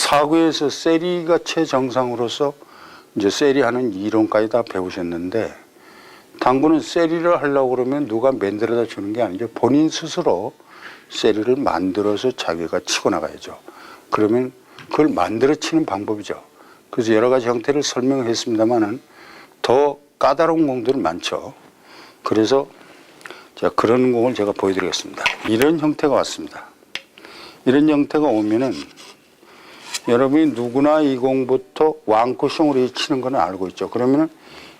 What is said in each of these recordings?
사구에서 세리가 최정상으로서 이제 세리하는 이론까지 다 배우셨는데, 당구는 세리를 하려고 그러면 누가 만들어다 주는 게 아니죠. 본인 스스로 세리를 만들어서 자기가 치고 나가야죠. 그러면 그걸 만들어 치는 방법이죠. 그래서 여러 가지 형태를 설명했습니다만은 더 까다로운 공들은 많죠. 그래서 자, 그런 공을 제가 보여드리겠습니다. 이런 형태가 왔습니다. 이런 형태가 오면은 여러분이 누구나 이 공부터 왕쿠션으로 치는 건 알고 있죠. 그러면은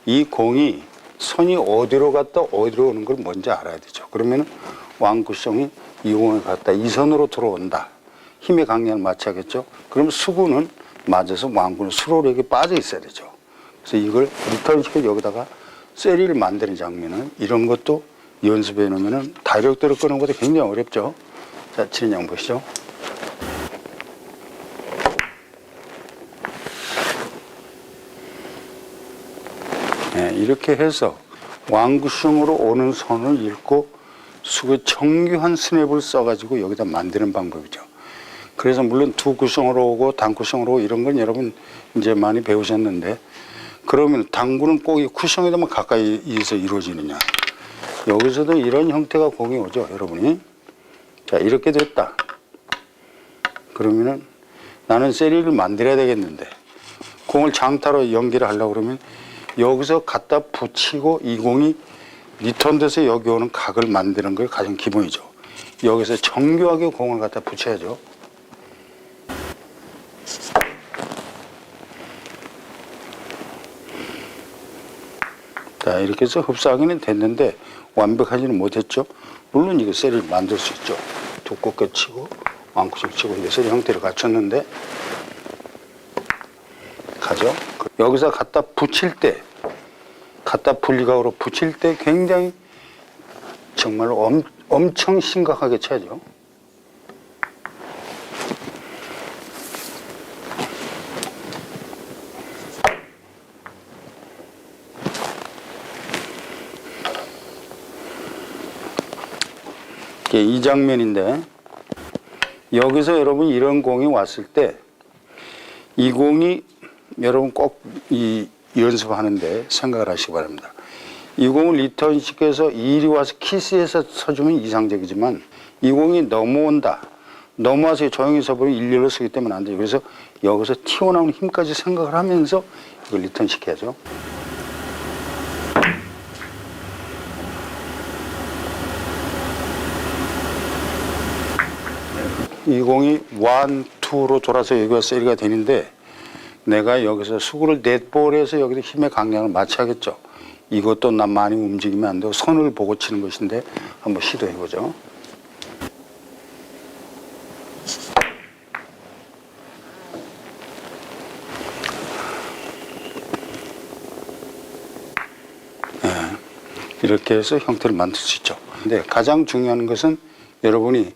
이 공이 선이 어디로 갔다 어디로 오는 걸 먼저 알아야 되죠. 그러면은 왕쿠션이 이 공에 갔다 이 선으로 들어온다. 힘의 강약을 맞춰야겠죠. 그럼 수구는 맞아서 왕구는 수로력이 빠져 있어야 되죠. 그래서 이걸 리턴시켜 여기다가 세리를 만드는 장면은 이런 것도 연습해 놓으면은 다이렉트로 끄는 것보다 굉장히 어렵죠. 자, 치는 양 보시죠. 네, 이렇게 해서 왕구성으로 오는 선을 읽고 수구 정교한 스냅을 써가지고 여기다 만드는 방법이죠. 그래서 물론 두 구성으로 오고 단구성으로 오고 이런 건 여러분 이제 많이 배우셨는데, 그러면 당구는 꼭 이 쿠션에다만 가까이서 이루어지느냐. 여기서도 이런 형태가 공이 오죠, 여러분이. 자, 이렇게 됐다. 그러면은 나는 세리를 만들어야 되겠는데, 공을 장타로 연기를 하려고 그러면 여기서 갖다 붙이고 이 공이 리턴돼서 여기 오는 각을 만드는 게 가장 기본이죠. 여기서 정교하게 공을 갖다 붙여야죠. 자, 이렇게 해서 흡사하기는 됐는데 완벽하지는 못했죠. 물론 이거 세리를 만들 수 있죠. 두껍게 치고 왕구석 치고 이제 세리 형태를 갖췄는데 가죠. 여기서 갖다 붙일 때, 갖다 분리각으로 붙일 때 굉장히 정말로 엄청 심각하게 쳐야죠. 이 장면인데, 여기서 여러분 이런 공이 왔을 때 이 공이 여러분 꼭 이 연습하는데 생각을 하시기 바랍니다. 이 공을 리턴시켜서 이리 와서 키스해서 서주면 이상적이지만 이 공이 넘어온다. 넘어와서 조용히 서버리면 일렬로 서기 때문에 안 돼요. 그래서 여기서 튀어나오는 힘까지 생각을 하면서 이걸 리턴시켜야죠. 이 공이 1, 2로 돌아서 여기가 세리가 되는데, 내가 여기서 수구를 넷볼해서 여기서 힘의 강약을 맞춰야겠죠. 이것도 난 많이 움직이면 안 되고 선을 보고 치는 것인데 한번 시도해보죠. 네, 이렇게 해서 형태를 만들 수 있죠. 근데 가장 중요한 것은 여러분이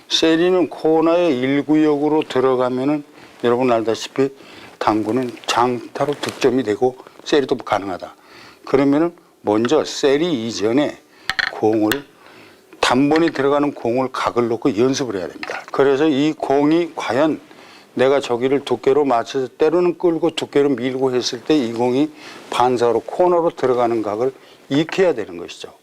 세리는 코너의 1구역으로 들어가면은 여러분 알다시피 당구는 장타로 득점이 되고 세리도 가능하다. 그러면은 먼저 세리 이전에 공을 단번에 들어가는 공을 각을 놓고 연습을 해야 됩니다. 그래서 이 공이 과연 내가 저기를 두께로 맞춰서 때로는 끌고 두께로 밀고 했을 때 이 공이 반사로 코너로 들어가는 각을 익혀야 되는 것이죠.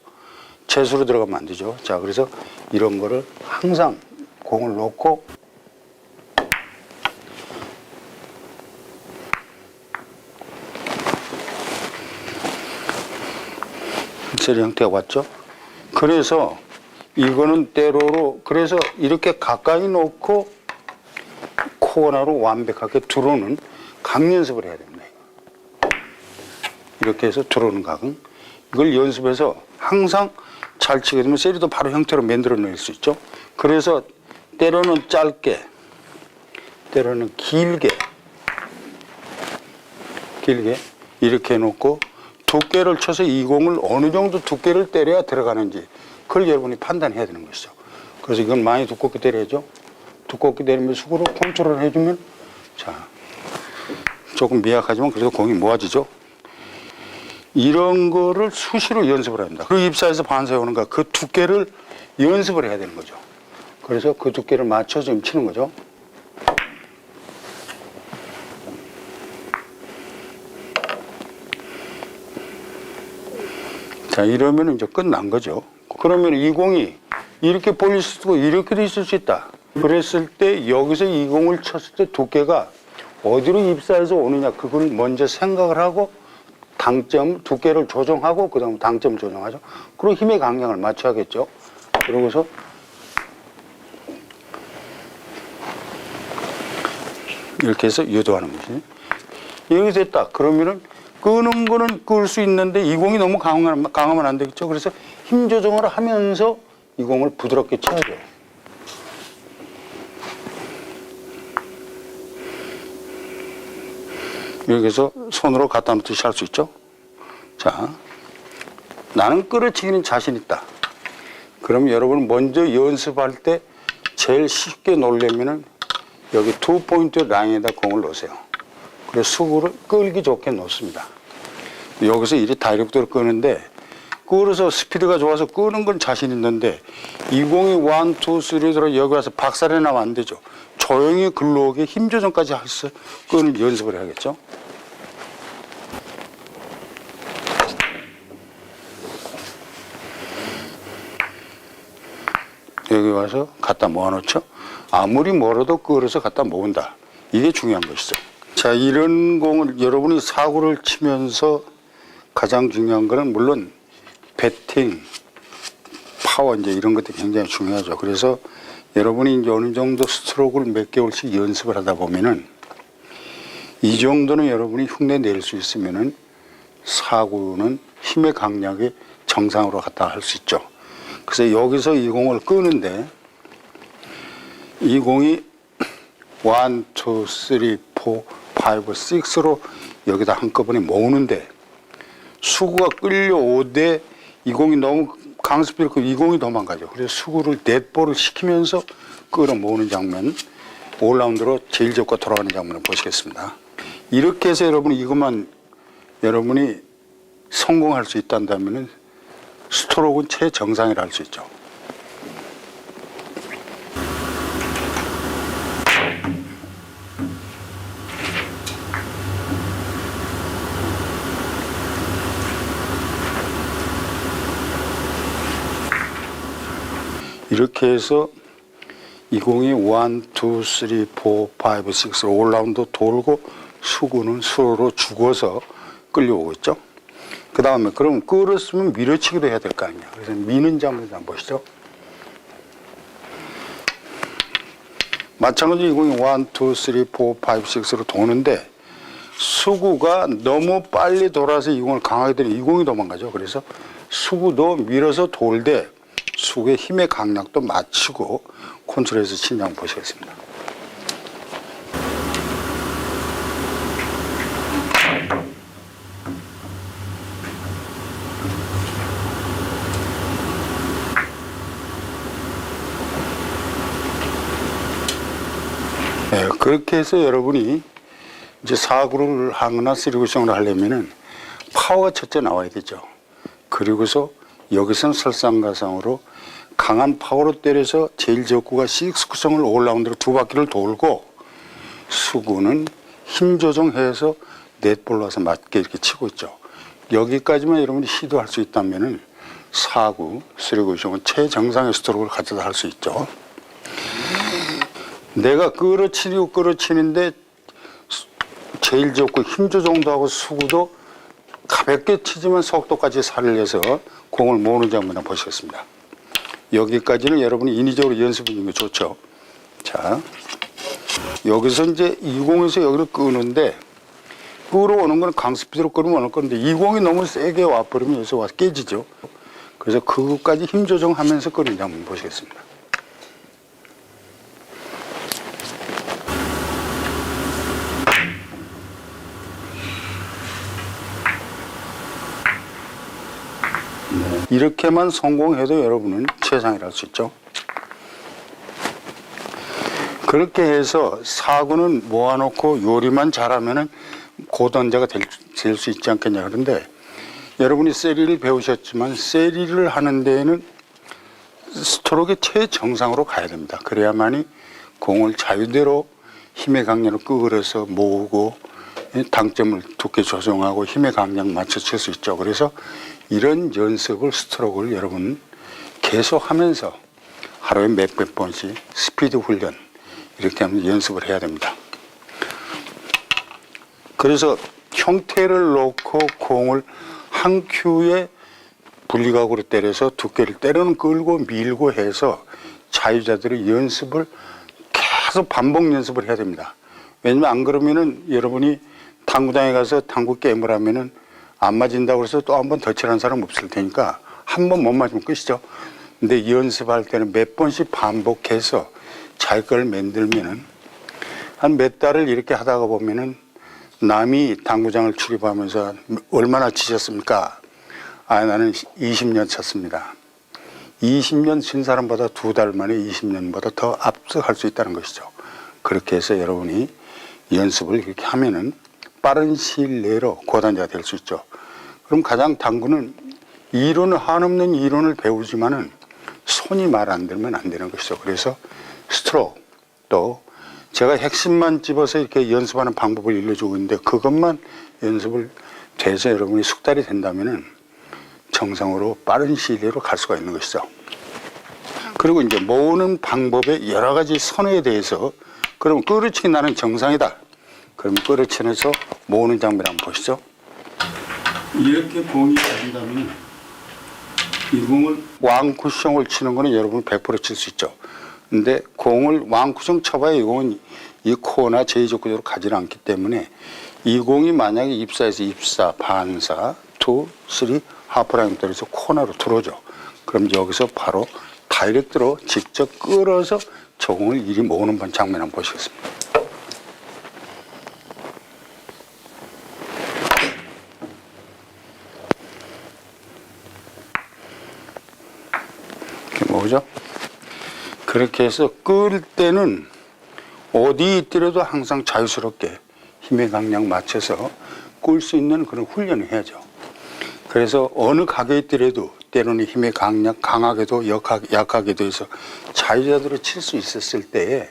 채수로 들어가면 안 되죠. 자, 그래서 이런 거를 항상 공을 놓고 세리 형태가 왔죠. 그래서 이거는 때로로, 그래서 이렇게 가까이 놓고 코너로 완벽하게 들어오는 각 연습을 해야 됩니다. 이렇게 해서 들어오는 각은 이걸 연습해서 항상 잘 치게 되면 세리도 바로 형태로 만들어낼 수 있죠. 그래서 때로는 짧게, 때로는 길게 이렇게 해놓고 두께를 쳐서 이 공을 어느 정도 두께를 때려야 들어가는지 그걸 여러분이 판단해야 되는 것이죠. 그래서 이건 많이 두껍게 때려야죠. 두껍게 때리면 수구로 컨트롤 해주면, 자, 조금 미약하지만 그래도 공이 모아지죠. 이런 거를 수시로 연습을 합니다. 그 입사에서 반사해 오는 거, 그 두께를 연습을 해야 되는 거죠. 그래서 그 두께를 맞춰서 치는 거죠. 자, 이러면 이제 끝난 거죠. 그러면 이 공이 이렇게 벌릴 수도 있고 이렇게도 있을 수 있다. 그랬을 때 여기서 이 공을 쳤을 때 두께가 어디로 입사해서 오느냐, 그걸 먼저 생각을 하고 당점, 두께를 조정하고 그 다음에 당점을 조정하죠. 그리고 힘의 강약을 맞춰야겠죠. 그러고서 이렇게 해서 유도하는 거지. 여기 됐다. 그러면은 끄는 거는 끌 수 있는데 이 공이 너무 강하면 안 되겠죠. 그래서 힘 조정을 하면서 이 공을 부드럽게 쳐야 돼요. 여기서 손으로 갖다 놓듯이 할 수 있죠. 자, 나는 끌어치기는 자신 있다. 그럼 여러분 먼저 연습할 때 제일 쉽게 놓으려면은 여기 2포인트 라인에다 공을 놓으세요. 그래서 수구를 끌기 좋게 놓습니다. 여기서 이리 다이렉트로 끄는데, 끌어서 스피드가 좋아서 끄는 건 자신 있는데 이 공이 1, 2, 3 들어 여기 와서 박살이 나면 안 되죠. 조용히 글로오게 힘 조정까지 해서 끄는 연습을 해야겠죠. 여기 와서 갖다 모아놓죠. 아무리 멀어도 끌어서 갖다 모은다. 이게 중요한 것이죠. 자, 이런 공을 여러분이 사구를 치면서 가장 중요한 거는 물론 배팅, 파워 이제 이런 것들이 굉장히 중요하죠. 그래서 여러분이 이제 어느 정도 스트로크를 몇 개월씩 연습을 하다 보면은 이 정도는 여러분이 흉내 낼 수 있으면은 사구는 힘의 강약이 정상으로 갖다 할 수 있죠. 그래서 여기서 이 공을 끄는데 이 공이 1, 2, 3, 4, 5, 6로 여기다 한꺼번에 모으는데 수구가 끌려오되 이 공이 너무 강습이고 이 공이 도망가죠. 그래서 수구를 넷볼을 시키면서 끌어 모으는 장면, 5라운드로 제일 적고 돌아가는 장면을 보시겠습니다. 이렇게 해서 여러분 이것만 여러분이 성공할 수 있다면 스트로크는 최정상이라 할 수 있죠. 이렇게 해서 이 공이 1, 2, 3, 4, 5, 6로 5라운드 돌고 수구는 수로로 죽어서 끌려오고 있죠. 그 다음에 그럼 끌었으면 밀어치기도 해야 될 거 아니야. 그래서 미는 장면을 한번 보시죠. 마찬가지로 이 공이 1, 2, 3, 4, 5, 6로 도는데 수구가 너무 빨리 돌아서 이 공을 강하게 들이면 이 공이 도망가죠. 그래서 수구도 밀어서 돌되 수구의 힘의 강약도 맞추고 컨트롤해서 치는 한번 보시겠습니다. 네, 그렇게 해서 여러분이 이제 4구를 하거나 3구성을 하려면은 파워가 첫째 나와야 되죠. 그리고서 여기서는 설상가상으로 강한 파워로 때려서 제일 적구가 6구성을 5라운드로 2바퀴를 돌고 수구는 힘 조정해서 넷볼로 와서 맞게 이렇게 치고 있죠. 여기까지만 여러분이 시도할 수 있다면은 4구, 3구성은 최정상의 스트로크를 가져다 할 수 있죠. 내가 끌어치는데 제일 좋고 힘 조정도 하고 수구도 가볍게 치지만 속도까지 살려서 공을 모으는 장면을 보시겠습니다. 여기까지는 여러분이 인위적으로 연습하는 게 좋죠. 자, 여기서 이제 이 공에서 여기를 끄는데 끌어오는 건 강스피드로 끌어오는 건데 이 공이 너무 세게 와버리면 여기서 와서 깨지죠. 그래서 그것까지 힘 조정하면서 끄는 장면 보시겠습니다. 이렇게만 성공해도 여러분은 최상이라 할 수 있죠. 그렇게 해서 4구는 모아놓고 요리만 잘하면은 고단자가 될 수 있지 않겠냐. 그런데 여러분이 세리를 배우셨지만 세리를 하는 데에는 스트로크의 최정상으로 가야 됩니다. 그래야만이 공을 자유대로 힘의 강약을 끌어서 모으고 당점을 두께 조정하고 힘의 강약 맞춰 칠 수 있죠. 그래서 이런 연습을 스트로크를 여러분 계속 하면서 하루에 몇백 번씩 스피드 훈련 이렇게 하면 연습을 해야 됩니다. 그래서 형태를 놓고 공을 한 큐에 분리각으로 때려서 두께를 때로는 끌고 밀고 해서 자유자들의 연습을 계속 반복 연습을 해야 됩니다. 왜냐면 안 그러면은 여러분이 당구장에 가서 당구 게임을 하면은 안 맞은다고 해서 또 한 번 더 치라는 사람 없을 테니까 한 번 못 맞으면 끝이죠. 근데 연습할 때는 몇 번씩 반복해서 자기 걸 만들면은 한 몇 달을 이렇게 하다가 보면은 남이 당구장을 출입하면서 얼마나 치셨습니까? 아, 나는 20년 쳤습니다. 20년 친 사람보다 2달 만에 20년보다 더 앞서갈 수 있다는 것이죠. 그렇게 해서 여러분이 연습을 이렇게 하면은 빠른 시일 내로 고단자가 될 수 있죠. 그럼 가장 당구는 이론을 한없는 이론을 배우지만은 손이 말 안 들면 안 되는 것이죠. 그래서 스트로크 또 제가 핵심만 집어서 이렇게 연습하는 방법을 알려주고 있는데 그것만 연습을 돼서 여러분이 숙달이 된다면은 정상으로 빠른 시일 내로 갈 수가 있는 것이죠. 그리고 이제 모으는 방법의 여러 가지 선에 대해서 그럼 끌어치기 나는 정상이다. 그럼 끌어치면서 모으는 장면을 한번 보시죠. 이렇게 공이 잡힌다면 이 공을 왕쿠션을 치는 거는 여러분 100% 칠 수 있죠. 근데 공을 왕쿠션 쳐봐야 이 공은 이 코나 제이적 구조로 가지 않기 때문에 이 공이 만약에 입사에서 입사, 반사, 투, 쓰리, 하프라인 떨어져서 코너로 들어오죠. 그럼 여기서 바로 다이렉트로 직접 끌어서 저 공을 이리 모으는 장면 한번 보시겠습니다. 이렇게 모으죠. 그렇게 해서 끌 때는 어디 있더라도 항상 자유스럽게 힘의 강약 맞춰서 끌 수 있는 그런 훈련을 해야죠. 그래서 어느 가게에 있더라도 때로는 힘의 강약 강하게도 약하게도 해서 자유자대로 칠 수 있었을 때에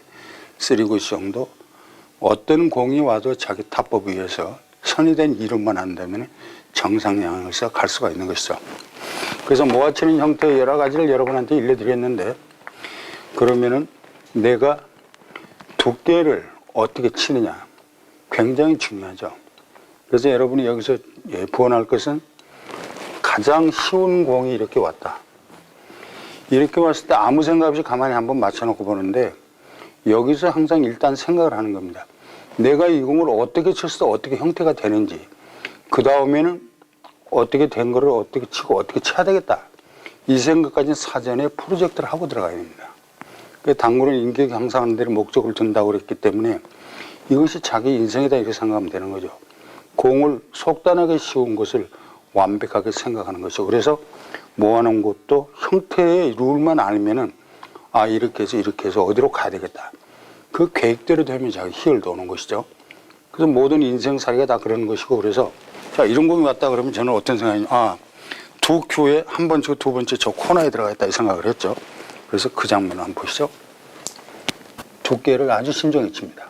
3굿 정도 어떤 공이 와도 자기 타법 위에서 선이된 이론만 한다면 정상향에서 갈 수가 있는 것이죠. 그래서 모아치는 형태의 여러 가지를 여러분한테 알려드렸는데 그러면은 내가 두께를 어떻게 치느냐 굉장히 중요하죠. 그래서 여러분이 여기서 부원할 것은 가장 쉬운 공이 이렇게 왔다. 이렇게 왔을 때 아무 생각 없이 가만히 한번 맞춰놓고 보는데 여기서 항상 일단 생각을 하는 겁니다. 내가 이 공을 어떻게 쳤을 때 어떻게 형태가 되는지 그 다음에는 어떻게 된 거를 어떻게 치고 어떻게 쳐야 되겠다. 이 생각까지는 사전에 프로젝트를 하고 들어가야 됩니다. 당구는 인격 향상하는 데를 목적을 둔다고 그랬기 때문에 이것이 자기 인생이다 이렇게 생각하면 되는 거죠. 공을 속단하게 씌운 것을 완벽하게 생각하는 것이죠. 그래서 모아놓은 것도 형태의 룰만 알면은 아 이렇게 해서 어디로 가야 되겠다. 그 계획대로 되면 자기 희열도 오는 것이죠. 그래서 모든 인생살이가 다 그런 것이고 그래서 자 이런 공이 왔다 그러면 저는 어떤 생각이냐 아 두 큐에 한 번째 두 번째 저 코너에 들어가 있다 이 생각을 했죠. 그래서 그 장면을 한번 보시죠. 두께를 아주 신중히 칩니다.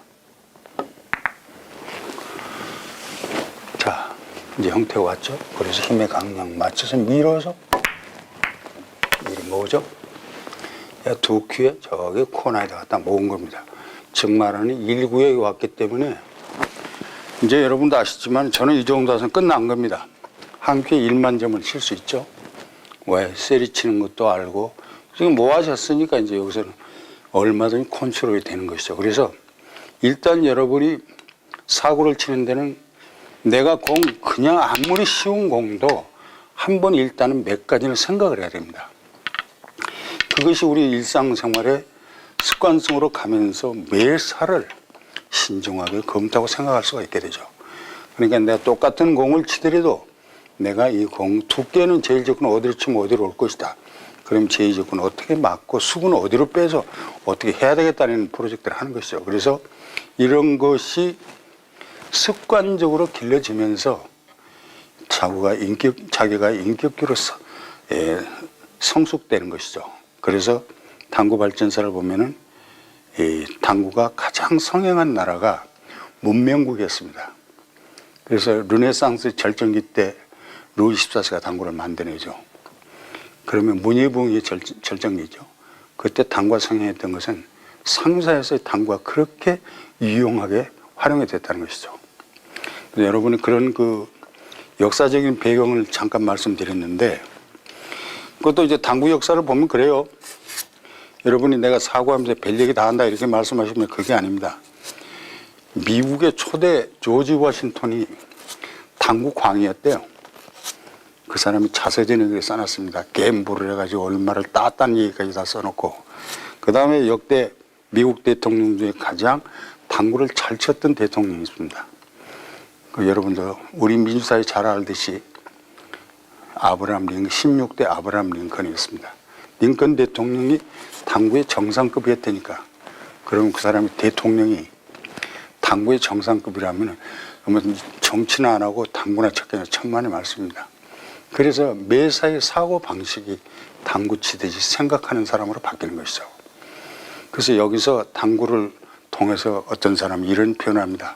자 이제 형태가 왔죠. 그래서 힘의 강약 맞춰서 밀어서 이리 모으죠. 두 큐에 저기 코너에다 갖다 모은 겁니다. 즉 말하는 1구에 왔기 때문에 이제 여러분도 아시지만 저는 이 정도 해서 끝난 겁니다. 한 큐에 1만 점을 칠 수 있죠. 왜? 세리 치는 것도 알고 지금 모아졌으니까 이제 여기서는 얼마든지 컨트롤이 되는 것이죠. 그래서 일단 여러분이 사구를 치는 데는 내가 공 그냥 아무리 쉬운 공도 한번 일단은 몇 가지는 생각을 해야 됩니다. 그것이 우리 일상생활에 습관성으로 가면서 매 살을 신중하게 검토하고 생각할 수가 있게 되죠. 그러니까 내가 똑같은 공을 치더라도 내가 이 공 두께는 제일적군 어디로 치면 어디로 올 것이다. 그럼 제일적군 어떻게 맞고 수구는 어디로 빼서 어떻게 해야 되겠다는 프로젝트를 하는 것이죠. 그래서 이런 것이 습관적으로 길러지면서 자기가 인격적으로 성숙되는 것이죠. 그래서 당구 발전사를 보면은 이 당구가 가장 성행한 나라가 문명국이었습니다. 그래서 르네상스 절정기 때 루이 14세가 당구를 만들어내죠. 그러면 문예부흥의 절정이죠. 그때 당구가 성행했던 것은 상사에서 당구가 그렇게 유용하게 활용이 됐다는 것이죠. 여러분이 그런 그 역사적인 배경을 잠깐 말씀드렸는데, 그것도 이제 당구 역사를 보면 그래요. 여러분이 내가 사고하면서 별 얘기 다 한다 이렇게 말씀하시면 그게 아닙니다. 미국의 초대 조지 워싱턴이 당구 광이었대요. 그 사람이 자서전에 써놨습니다. 갬블을 해가지고 얼마를 땄다는 얘기까지 다 써놓고, 그 다음에 역대 미국 대통령 중에 가장 당구를 잘 쳤던 대통령이 있습니다. 여러분도 우리 민주사회 잘 알듯이 아브라함 링컨, 16대 아브라함 링컨이었습니다. 링컨 대통령이 당구의 정상급이었다니까. 그러면 그 사람이 대통령이 당구의 정상급이라면 정치는 안 하고 당구나 쳤겠냐, 천만의 말씀입니다. 그래서 매사의 사고 방식이 당구 치듯이 생각하는 사람으로 바뀌는 것이죠. 그래서 여기서 당구를 통해서 어떤 사람이 이런 표현을 합니다.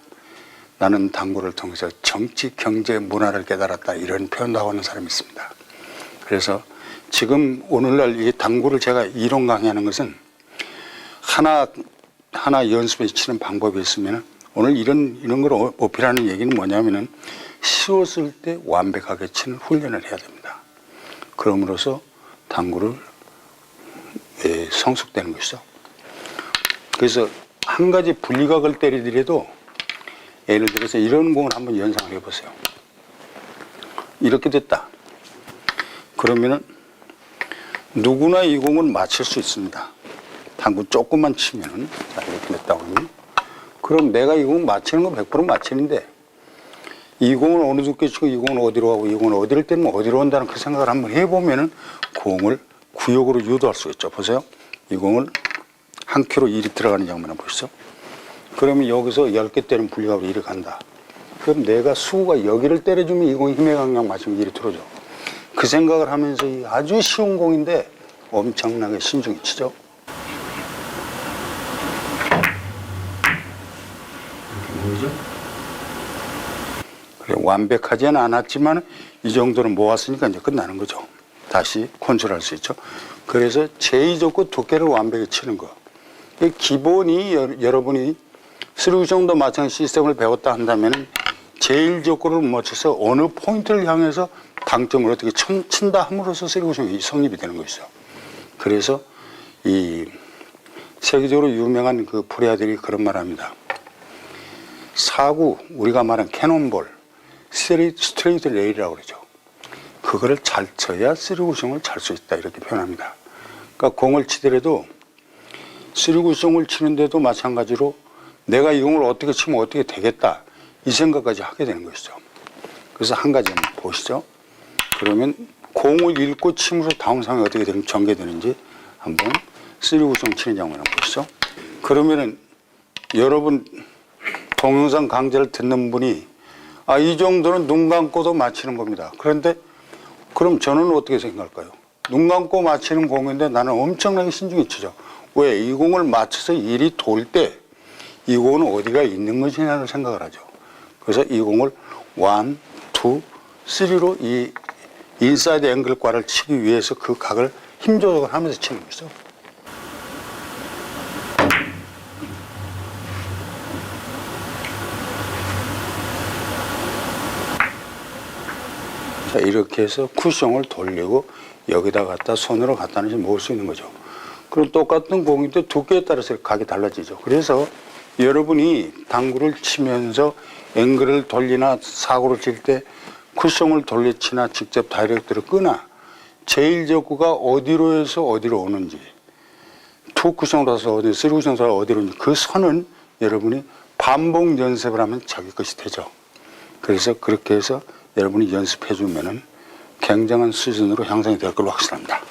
나는 당구를 통해서 정치, 경제, 문화를 깨달았다, 이런 표현도 하고 있는 사람이 있습니다. 그래서 지금 오늘날 이 당구를 제가 이론 강의하는 것은 하나 연습해 치는 방법이 있으면 오늘 이런 걸 어필하는 얘기는 뭐냐면은 쉬웠을 때 완벽하게 치는 훈련을 해야 됩니다. 그럼으로써 당구를 성숙되는 것이죠. 그래서 한 가지 분리각을 때리더라도 예를 들어서 이런 공을 한번 연상을 해보세요. 이렇게 됐다. 그러면은 누구나 이 공은 맞힐 수 있습니다. 당구 조금만 치면은, 자, 이렇게 됐다 그러면, 그럼 내가 이 공 맞히는 건 100% 맞히는데, 이 공을 어느 두께 치고 이 공은 어디로 가고 이 공은 어디를 때리면 어디로 온다는 그 생각을 한번 해보면은 공을 구역으로 유도할 수 있죠. 보세요. 이 공을 한 큐로 이리 들어가는 장면 한번 보시죠. 그러면 여기서 10개 때리면 분리각으로 이리 간다. 그럼 내가 수구가 여기를 때려주면 이 공이 힘의 강약 맞으면 이리 들어오죠. 그 생각을 하면서 이 아주 쉬운 공인데 엄청나게 신중히 치죠. 이렇게 보이죠? 그래, 완벽하지는 않았지만 이 정도는 모았으니까 이제 끝나는 거죠. 다시 컨트롤할 수 있죠. 그래서 제의 좋고 두께를 완벽히 치는 거. 기본이 여러분이 쓰리구 정도 맞추는 시스템을 배웠다 한다면 제일 조건을 맞춰서 어느 포인트를 향해서 당점을 어떻게 친다 함으로써 쓰리구정이 성립이 되는 것이죠. 그래서 이 세계적으로 유명한 그 프로야들이 그런 말 합니다. 사구, 우리가 말한 캐논볼, 스트레이트 레일이라고 그러죠. 그거를 잘 쳐야 쓰리구정을 잘 수 있다, 이렇게 표현합니다. 그러니까 공을 치더라도 쓰리구정을 치는데도 마찬가지로 내가 이 공을 어떻게 치면 어떻게 되겠다, 이 생각까지 하게 되는 것이죠. 그래서 한 가지 한번 보시죠. 그러면 공을 읽고 침으로 다음 상황이 어떻게 전개되는지 한번 쓰리구정 치는 장면 한번 보시죠. 그러면은 여러분 동영상 강좌를 듣는 분이 이 정도는 눈 감고도 맞히는 겁니다. 그런데 그럼 저는 어떻게 생각할까요? 눈 감고 맞히는 공인데 나는 엄청나게 신중히 치죠. 왜? 이 공을 맞춰서 일이 돌 때 이 공은 어디가 있는 것이냐를 생각을 하죠. 그래서 이 공을 1, 2, 3로 이 인사이드 앵글과를 치기 위해서 그 각을 힘 조절을 하면서 치는 거죠. 자, 이렇게 해서 쿠션을 돌리고 여기다 갖다 손으로 갖다 놓을 수 있는 거죠. 그럼 똑같은 공인데 두께에 따라서 각이 달라지죠. 그래서 여러분이 당구를 치면서 앵글을 돌리나 사구를 칠 때 쿠션을 돌려치나 직접 다이렉트로 끄나 제일 적구가 어디로 해서 어디로 오는지, 투 쿠션으로 해서 어디, 쓰리 쿠션으로 해서 어디로 오는지 그 선은 여러분이 반복 연습을 하면 자기 것이 되죠. 그래서 그렇게 해서 여러분이 연습해 주면은 굉장한 수준으로 향상이 될 걸로 확신합니다.